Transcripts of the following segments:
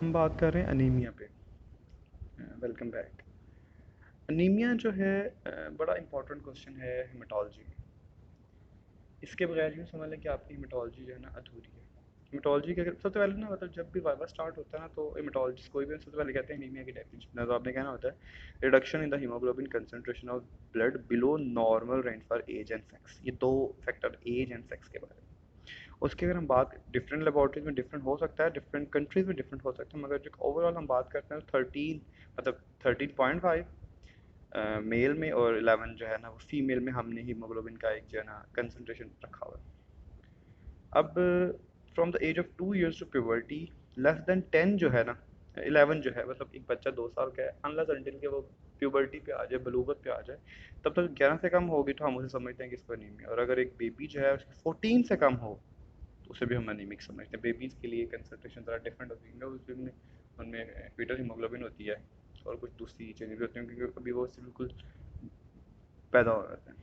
हम बात कर रहे हैं अनीमिया पे। Welcome back. अनीमिया जो है बड़ा इंपॉर्टेंट क्वेश्चन है हेमेटोलॉजी में। इसके बगैर यूँ समझ लें कि आपकी हेमेटोलॉजी जो है ना अधूरी है। हेमेटोलॉजी के अगर सबसे पहले ना मतलब जब भी वाइवा स्टार्ट होता है ना तो हेमेटोलॉजिस्ट कोई भी सबसे पहले कहते हैं अनीमिया की डेफिनेशन है, तो आपने कहना होता है reduction in the haemoglobin concentration of blood below normal range for age and sex. ये दो फैक्टर एज एंड सेक्स के बारे में। उसकी अगर हम बात डिफरेंट लेबॉर्ट्रीज में डिफरेंट हो सकता है, डिफरेंट कंट्रीज में डिफरेंट हो सकता है, मगर जो ओवरऑल हम बात करते हैं 13 मतलब 13.5 मेल में और 11 जो है ना वो फीमेल में हमने हीमोग्लोबिन का एक जो है ना कंसंट्रेशन रखा हुआ है। अब from the age of 2 years to puberty less than 10 जो है ना 11 जो है मतलब एक बच्चा 2 साल का है अनलेस अंटिल के वो प्यूबर्टी पे आ जाए बलूगत पे आ जाए तब तक 11 से कम होगी तो हम उसे समझते हैं कि इसको अनीमिया। और अगर एक बेबी जो है उसकी 14 से कम हो तो उसे भी हम अनीमिक समझते हैं। बेबीज़ के लिए कंसंट्रेशन ज़रा डिफरेंट होती है, उसमें उनमें फीटल हीमोग्लोबिन होती है और कुछ दूसरी चीज़ें भी होती हैं क्योंकि अभी वो उससे बिल्कुल पैदा हो जाते हैं।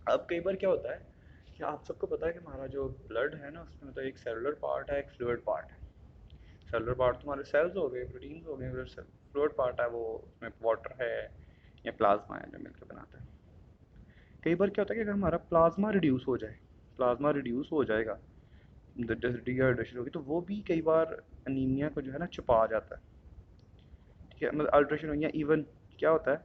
अब कई बार क्या होता है कि आप सबको पता है कि हमारा जो ब्लड है ना उसमें मतलब एक सेलुलर पार्ट है एक फ्लूइड पार्ट है। सेलुलर पार्ट तो हमारे सेल्स हो गए प्रोटीन्स हो गए, फिर फ्लूइड पार्ट है वो उसमें वाटर है या प्लाज्मा है जो मिलकर बनाता है। कई बार क्या होता है कि अगर हमारा प्लाज्मा रिड्यूस हो जाए, प्लाज्मा रिड्यूस हो जाएगा, डिहाइड्रेशन होगी तो वो भी कई बार अनीमिया को जो है ना छुपा जाता है। ठीक है, मतलब अल्ट्रेशन या इवन क्या होता है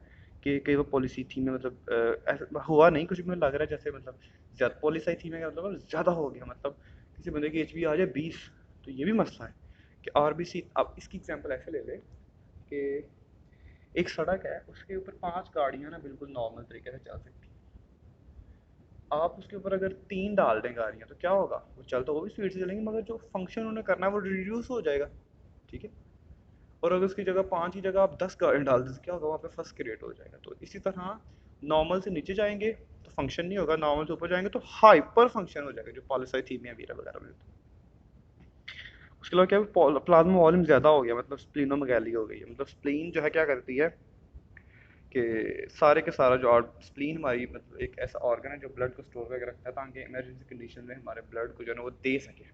कि कई बार पॉलीसीथीमिया मतलब ऐसा हुआ नहीं कुछ भी, मतलब लग रहा है जैसे मतलब ज़्यादा पॉलीसाइथीमिया का मतलब ज़्यादा हो गया, मतलब किसी बंदे की एचबी आ जाए 20। तो ये भी मसला है कि आरबीसी। अब इसकी एग्जांपल ऐसे ले ले कि एक सड़क है उसके ऊपर 5 गाड़ियां ना बिल्कुल नॉर्मल तरीके से चल सकती हैं। आप उसके ऊपर अगर 3 डाल दें गाड़ियां तो क्या होगा, वो चल तो वो भी स्पीड से चलेंगे मगर जो फंक्शन उन्हें करना है वो रिड्यूस हो जाएगा। ठीक है। और अगर उसकी जगह 5 की जगह आप 10 गाड़ियाँ डाल दें तो क्या होगा, वहाँ पे फर्स्ट क्रिएट हो जाएगा। तो इसी तरह नॉर्मल से नीचे जाएंगे तो फंक्शन नहीं होगा, नॉर्मल से ऊपर जाएंगे तो हाइपर फंक्शन हो जाएगा जो पॉलीसाइथीमिया वीरा वगैरह में होता है। उसके अलावा क्या प्लाज्मा वॉल्यूम ज़्यादा हो गया, मतलब स्प्लीनोमेगाली हो गई है। मतलब स्प्लीन जो है क्या करती है कि सारे के सारा जो स्प्लीन हमारी मतलब एक ऐसा ऑर्गन है जो ब्लड को स्टोर करके रखता है ताकि इमरजेंसी कंडीशन में हमारे ब्लड को जो है ना वो दे सके।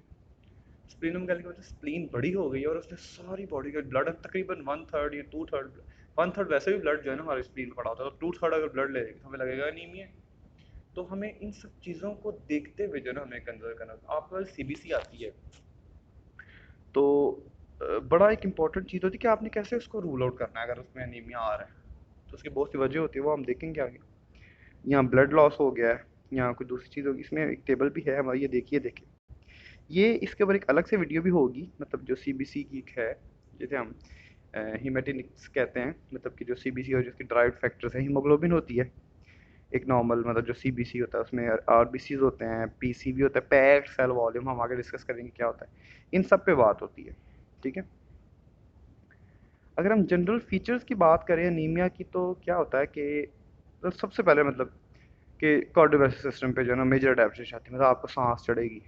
स्प्लीनोमेगाली की वजह से स्प्लीन बड़ी हो गई और उसने सारी बॉडी का ब्लड तकरीबन 1/3 या 2/3, 1/3 वैसे भी ब्लड जो है ना हमारे स्प्लीन में पड़ा होता है, तो 2/3 अगर ब्लड ले लेंगे तो हमें लगेगा अनीमिया। तो हमें इन सब चीज़ों को देखते हुए जो है ना हमें कंसिडर करना होता है। आपको सीबीसी आती है तो बड़ा एक इंपॉर्टेंट चीज़ होती है कि आपने कैसे उसको रूल आउट करना है अगर उसमें अनीमिया आ रहा है। तो उसकी बहुत सी वजह होती है, वो हम देखेंगे आगे। यहाँ ब्लड लॉस हो गया है, यहाँ कोई दूसरी चीज़ होगी, इसमें एक टेबल भी है हमारी, ये देखिए देखिए। ये इसके ऊपर एक अलग से वीडियो भी होगी, मतलब जो सीबीसी की एक है जिसे हम हीमेटिनिक्स कहते हैं, मतलब कि जो सीबीसी और जिसकी ड्राइव फैक्टर्स है हीमोग्लोबिन होती है एक नॉर्मल, मतलब जो सीबीसी होता है उसमें आरबीसीज होते हैं, पीसीबी होता है, पैक्ड सेल वॉल्यूम, हम आगे डिस्कस करेंगे क्या होता है। इन सब पे बात होती है। ठीक है। अगर हम जनरल फीचर्स की बात करें अनीमिया की तो क्या होता है कि तो सबसे पहले मतलब कि कार्डियोवैस्कुलर सिस्टम पे जो है ना मेजर अडैप्टेशन आती है, मतलब आपको सांस चढ़ेगी,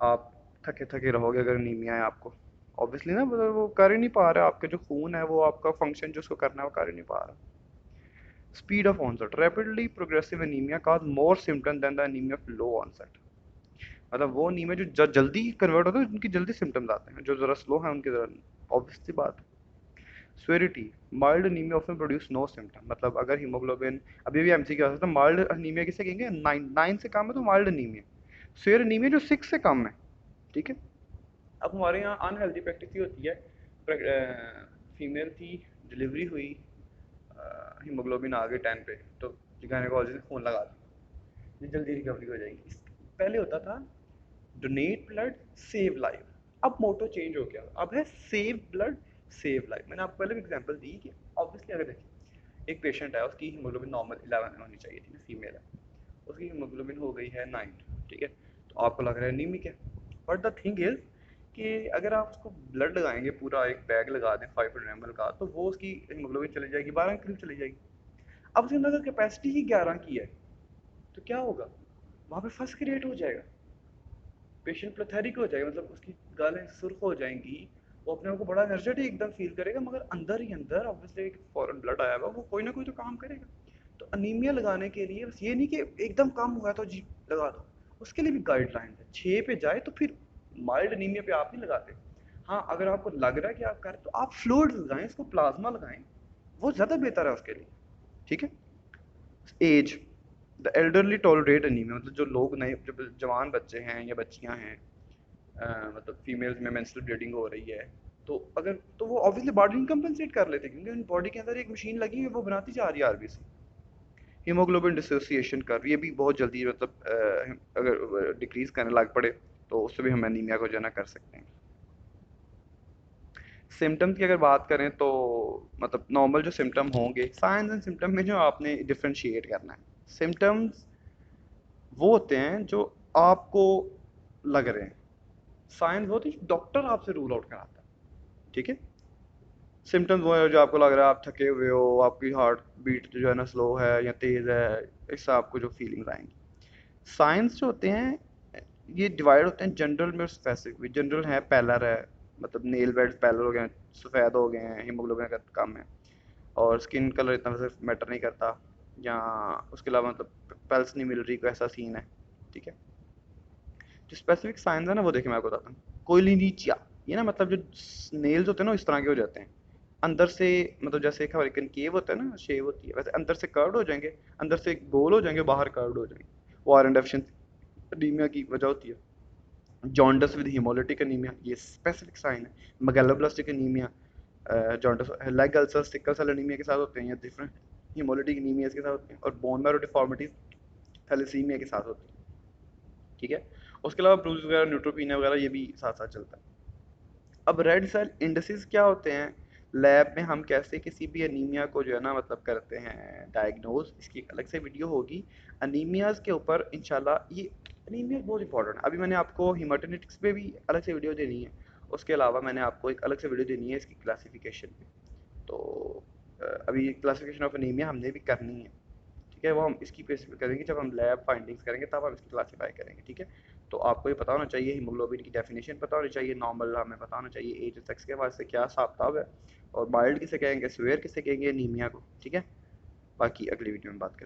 आप थके थके रहोगे अगर अनीमिया है आपको। ऑब्वियसली ना, मतलब वो कर ही नहीं पा रहा, आपके जो खून है वो आपका फंक्शन जो उसको करना है वो कर ही नहीं पा रहा। Speed of onset rapidly progressive anaemia causes more symptom than the anaemia of low onset. मतलब वो एनीमिया जो जल्दी कन्वर्ट होता है उनकी जल्दी सिम्टम्स आते हैं, जो ज़रा स्लो है उनकी ज़रा। ऑब्वियसली बात। Severity mild anaemia often produce no symptom. मतलब अगर हीमोग्लोबिन अभी भी एमसी क्या होता है, माइल्ड अनीमिया किसे कहेंगे, 9 से कम है तो माइल्ड अनीमिया। स्वेर अनीमिया जो 6 से कम है। ठीक है। अब हमारे यहाँ अनहेल्दी प्रैक्टिस ये होती है, फीमेल थी, डिलीवरी हुई, हीमोग्लोबिन आ गई 10 पे, तो गायनेकोलॉजिस्ट खून लगा दी, जल्दी रिकवरी हो जाएगी। पहले होता था डोनेट ब्लड सेव लाइफ, अब मोटो चेंज हो गया, अब है सेव ब्लड सेव लाइफ। मैंने आपको पहले भी एग्जांपल दी कि ऑब्वियसली अगर देखिए एक पेशेंट है उसकी हीमोग्लोबिन नॉर्मल 11 होनी चाहिए थी, फीमेल है, उसकी हीमोग्लोबिन हो गई है 9। ठीक है। तो आपको लग रहा है एनीमिक है, बट द थिंग इज कि अगर आप उसको ब्लड लगाएंगे पूरा एक बैग लगा दें 500 ml का तो वो उसकी हीमोग्लोबिन चली जाएगी 12 के करीब चली जाएगी। अब उसके अंदर कैपेसिटी ही 11 की है तो क्या होगा, वहाँ पे फर्स्ट क्रिएट हो जाएगा, पेशेंट प्लेथेरिक हो जाएगा, मतलब उसकी गालें सुर्ख हो जाएंगी, वो अपने आप को बड़ा एनर्जेटिक एकदम फील करेगा मगर अंदर ही अंदर ऑब्वियसली एक फॉरेन ब्लड आया हुआ वो कोई ना कोई तो काम करेगा। तो अनीमिया लगाने के लिए बस ये नहीं कि एकदम कम हुआ तो जी लगा दो, उसके लिए भी गाइडलाइन है। 6 पे जाए तो फिर माइल्ड अनीमिया पे आप नहीं लगाते, हाँ, अगर आपको लग रहा है कि आप कर, तो आप फ्लूइड लगाएं, इसको प्लाज्मा लगाएं, वो ज़्यादा बेहतर है उसके लिए। ठीक है। Age, the elderly tolerate anaemia, मतलब जो लोग नए, जो जवान बच्चे हैं या बच्चियां हैं, मतलब फीमेल्स में मेंस्ट्रुअल ब्लीडिंग हो रही है, तो अगर, तो वो ऑब्वियसली बॉडी कंपनसेट कर लेते हैं, क्योंकि उन बॉडी के अंदर एक मशीन लगी है, वो बनाती जा रही है आरबीसी, हीमोग्लोबिन डिसोसिएशन कर रही है भी बहुत जल्दी, मतलब अगर डिक्रीज करने लग पड़े तो उससे भी हम एनीमिया को जो है ना कर सकते हैं। सिम्टम्स की अगर बात करें तो मतलब नॉर्मल जो सिम्टम होंगे, साइंस एंड सिम्टम में जो आपने डिफ्रेंशिएट करना है, सिम्टम्स वो होते हैं जो आपको लग रहे हैं, साइंस वो होती है डॉक्टर आपसे रूल आउट कराता है। ठीक है। सिम्टम्स वो है जो आपको लग रहा है आप थके हुए हो, आपकी हार्ट बीट जो है ना स्लो है या तेज़ है, इससे आपको जो फीलिंग्स आएंगी। साइंस जो होते हैं ये डिवाइड होते हैं जनरल में और स्पेसिफिक। जनरल है पैलर है, मतलब नेल बेड पैलर हो गए हैं, सफ़ेद हो गए हैं, हीमोग्लोबिन का कम है, और स्किन कलर इतना वैसे मैटर नहीं करता, या उसके अलावा मतलब पल्स नहीं मिल रही, कोई ऐसा सीन है। ठीक है। जो स्पेसिफिक साइंस है ना, वो देखिए मैं आपको बताता हूँ। कोइलिनीचिया, ये ना मतलब जो नेल्स होते हैं ना इस तरह के हो जाते हैं अंदर से, मतलब जैसे एक अमेरिकन केव होता है ना, शेव होती है, वैसे अंदर से कर्व्ड हो जाएंगे, अंदर से गोल हो जाएंगे, बाहर कर्व्ड हो जाएंगे। वो आयरन डेफिशिएंसी एनीमिया की वजह होती है। जॉन्डस विद हिमोलिटिक एनीमिया, ये स्पेसिफिक साइन है। Megaloblastic anaemia, jaundice, leg ulcer sickle cell anaemia के साथ होते हैं, या डिफरेंट हिमोलिटिक एनीमिया के साथ होते हैं, और बोन मैरो डिफॉर्मिटीज थैलेसीमिया के साथ होती है। ठीक है। उसके अलावा ब्रूज वगैरह, न्यूट्रोपीनिया वगैरह, ये भी साथ साथ चलता है। अब रेड सेल इंडिसेस क्या होते हैं, लैब में हम कैसे किसी भी अनीमिया को जो है ना मतलब करते हैं डायग्नोज, इसकी एक अलग से वीडियो होगी अनीमियाज के ऊपर इंशाल्लाह। ये अनीमिया बहुत इंपॉर्टेंट है, अभी मैंने आपको हिमाटोनेटिक्स पे भी अलग से वीडियो देनी है, उसके अलावा मैंने आपको एक अलग से वीडियो देनी है इसकी क्लासिफिकेशन पे। तो अभी क्लासिफिकेशन ऑफ अनीमिया हमने भी करनी है। ठीक है। वो हम इसकी बेस पे करेंगे, जब हम लैब फाइंडिंग्स करेंगे तब हम इसकी क्लासीफाई करेंगे। ठीक है। तो आपको ये पता होना चाहिए, हीमोग्लोबिन की डेफिनेशन पता होनी चाहिए, नॉर्मल हमें पता होना चाहिए, एज सेक्स के वास्ते क्या हिसाब किताब है, और माइल्ड किसे कहेंगे, सीवियर किसे कहेंगे, एनीमिया को। ठीक है। बाकी अगली वीडियो में बात करें।